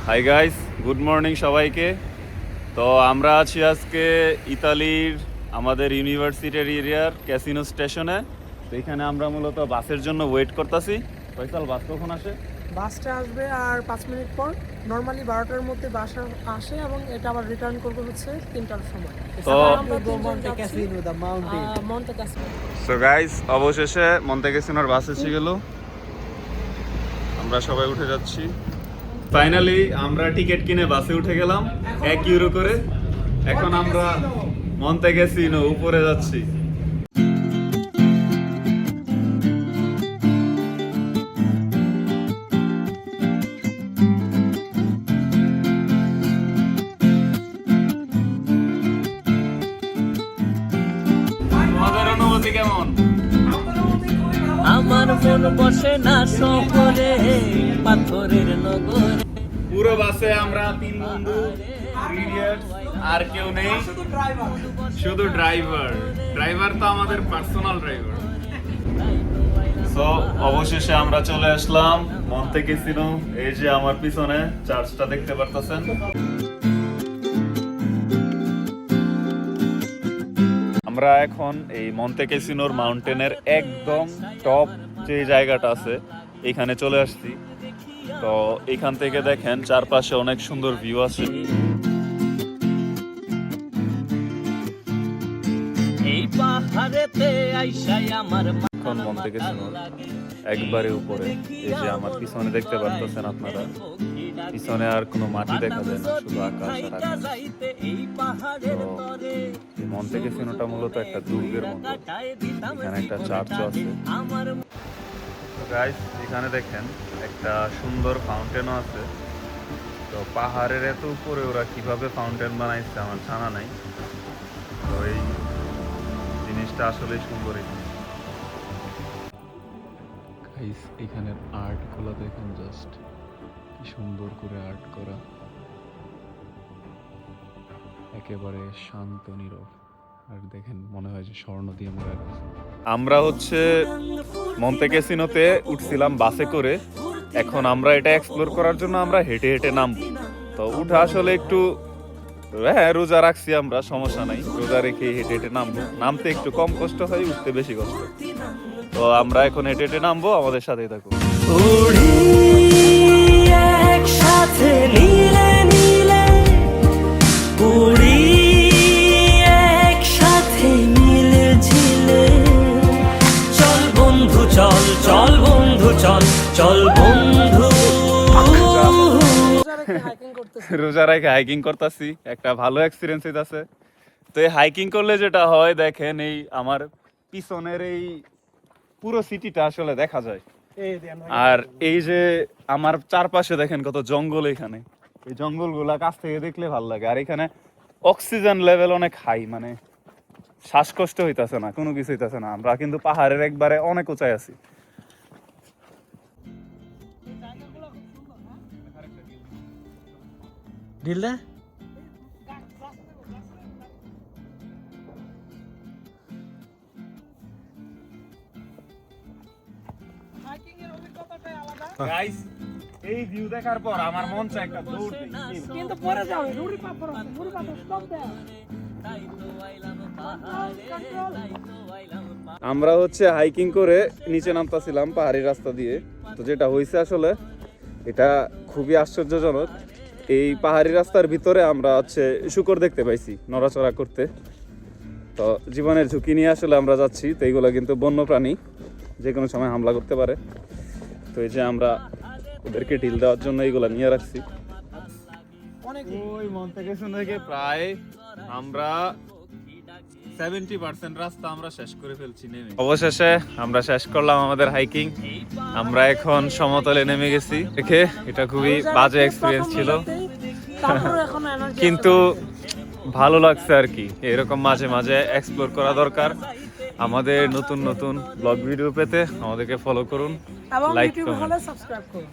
Hi guys, good morning সবাইকে। তো আমরা আছি আজকে ইতালির আমাদের ইউনিভার্সিটির এরিয়ার ক্যাসিনো স্টেশনে। তো এখানে আমরা মূলত বাসের জন্য ওয়েট করতেছি। ফয়সাল, বাস কখন আসে? বাসটা আসবে আর 5 মিনিট পর। নর্মালি 12টার মধ্যে বাস আসে এবং এটা আবার রিটার্ন করবে হচ্ছে 3টার সময়। তো মন্তে ক্যাসিনো। সো গাইস, অবশেষে মন্তে ক্যাসিনোর বাস এসে গেল। আমরা সবাই উঠে যাচ্ছি। ফাইনালি আমরা টিকিট কিনে বাসে উঠে গেলাম 1 ইউরো করে। এখন আমরা মন্তে ক্যাসিনো উপরে যাচ্ছি। তোমাদের অনুভূতি কেমন? আমার মন বসে না শহরে, পাথরের নগরে। পুরো বাসে আমরা 3 বন্ধু, idiots, আর কেউ নেই, শুধু ড্রাইভার তো আমাদের পার্সোনাল ড্রাইভার। সো অবশেষে আমরা চলে আসলাম মন্তে ক্যাসিনো। এই যে আমার পিছনে চার্চটা দেখতে পারতেছেন। আমরা এখন এই মন্তে ক্যাসিনোর মাউন্টেনের একদম টপ যে জায়গাটা আছে এখানে চলে আসছি। তো এখান থেকে দেখেন চারপাশে অনেক সুন্দর ভিউ আছে। এই পাহাড়েতে আইসাই আমার এখন মন্তে ক্যাসিনোর একবারে উপরে। এই যে আমার পিছনে দেখতে পারতেছেন আপনারা, পিছনে আর কোনো মাটি দেখা যায় না, শুধু আকাশ আর আকাশ। তো এই মন্তে ক্যাসিনোটা মূলত একটা দুর্গের মতো। এখানে একটা চার্চও আছে। গাইস, এখানে দেখেন একটা সুন্দর ফাউন্টেনও আছে। তো পাহাড়ের এত উপরে ওরা কিভাবে ফাউন্টেন বানাইছে আমার জানা নাই। তো এই জিনিসটা আসলেই সুন্দর। গাইস, এখানের আর্টগুলো দেখেন, জাস্ট কি সুন্দর করে আর্ট করা, একেবারে শান্ত নীরব। আর দেখেন, মনে হয় যে স্বর্ণ দিয়ে মোড়া গেছে। আমরা হচ্ছে মন্তে ক্যাসিনোতে উঠছিলাম বাসে করে। এখন আমরা এটা এক্সপ্লোর করার জন্য আমরা হেঁটে হেঁটে নামবো। তো উঠা আসলে একটু, হ্যাঁ, রোজা রাখছি আমরা, সমস্যা নাই, রোজা রেখে হেঁটে হেঁটে নামবো। নামতে একটু কম কষ্ট হয়, উঠতে বেশি কষ্ট। তো আমরা এখন হেঁটে হেঁটে নামবো, আমাদের সাথেই থাকো। উড়ি একসাথে নীলে নীলে, উড়ি একসাথে নীলে ঝিলে। চল বন্ধু চল, চল বন্ধু চল, চল বন্ধু। রোজা রেখে হাইকিং করতেছি, একটা ভালো এক্সপিরিয়েন্স হইতাছে। তো এই হাইকিং করলে যেটা হয়, দেখেন এই আমার পিছনের এই পুরো সিটিটা আসলে দেখা যায়। আর এই যে আমার চারপাশে দেখেন কত জঙ্গল। এখানে এই জঙ্গলগুলা কাছ থেকে দেখলে ভালো লাগে। আর এখানে অক্সিজেন লেভেল অনেক হাই, মানে শ্বাসকষ্ট হইতাছে না, কোনো কিছু হইতাছে না। আমরা কিন্তু পাহাড়ের একবারে অনেক উঁচাই আছি। ঢিলদা গাইস, এই ভিউ দেখার পর আমার মন চায় একটা দৌড় দিই, কিন্তু পরে যাবে রুড়ি পাথর আছে, রুড়ি পাথর স্টপ দেয়। আমরা হচ্ছে হাইকিং করে নিচে নামতাছিলাম পাহাড়ি রাস্তা দিয়ে। তো যেটা হয়েছে আসলে এটা খুবই আশ্চর্যজনক। এই পাহাড়ি রাস্তার ভিতরে আমরা হচ্ছে শূকর দেখতে পাইছি নড়াচড়া করতে। তো জীবনের ঝুঁকি নিয়ে আসলে আমরা যাচ্ছি। তো এইগুলো কিন্তু বন্য প্রাণী, যে কোনো সময় হামলা করতে পারে। তো এই যে আমরা ওদেরকে ঢিল দেওয়ার জন্য এইগুলা নিয়ে রাখছি। ওই মন্তে ক্যাসিনো থেকে প্রায় আমরা 70% রাস্তা আমরা শেষ করে ফেলছি নেমে। অবশেষে আমরা শেষ করলাম আমাদের হাইকিং। আমরা এখন সমতলে নেমে গেছি। দেখে এটা খুবই বাজে এক্সপিরিয়েন্স ছিল, কিন্তু ভালো লাগছে আর কি। এরকম মাঝে মাঝে এক্সপ্লোর করা দরকার। আমাদের নতুন নতুন ব্লগ ভিডিও পেতে আমাদেরকে ফলো করুন, লাইক করুন, সাবস্ক্রাইব করুন।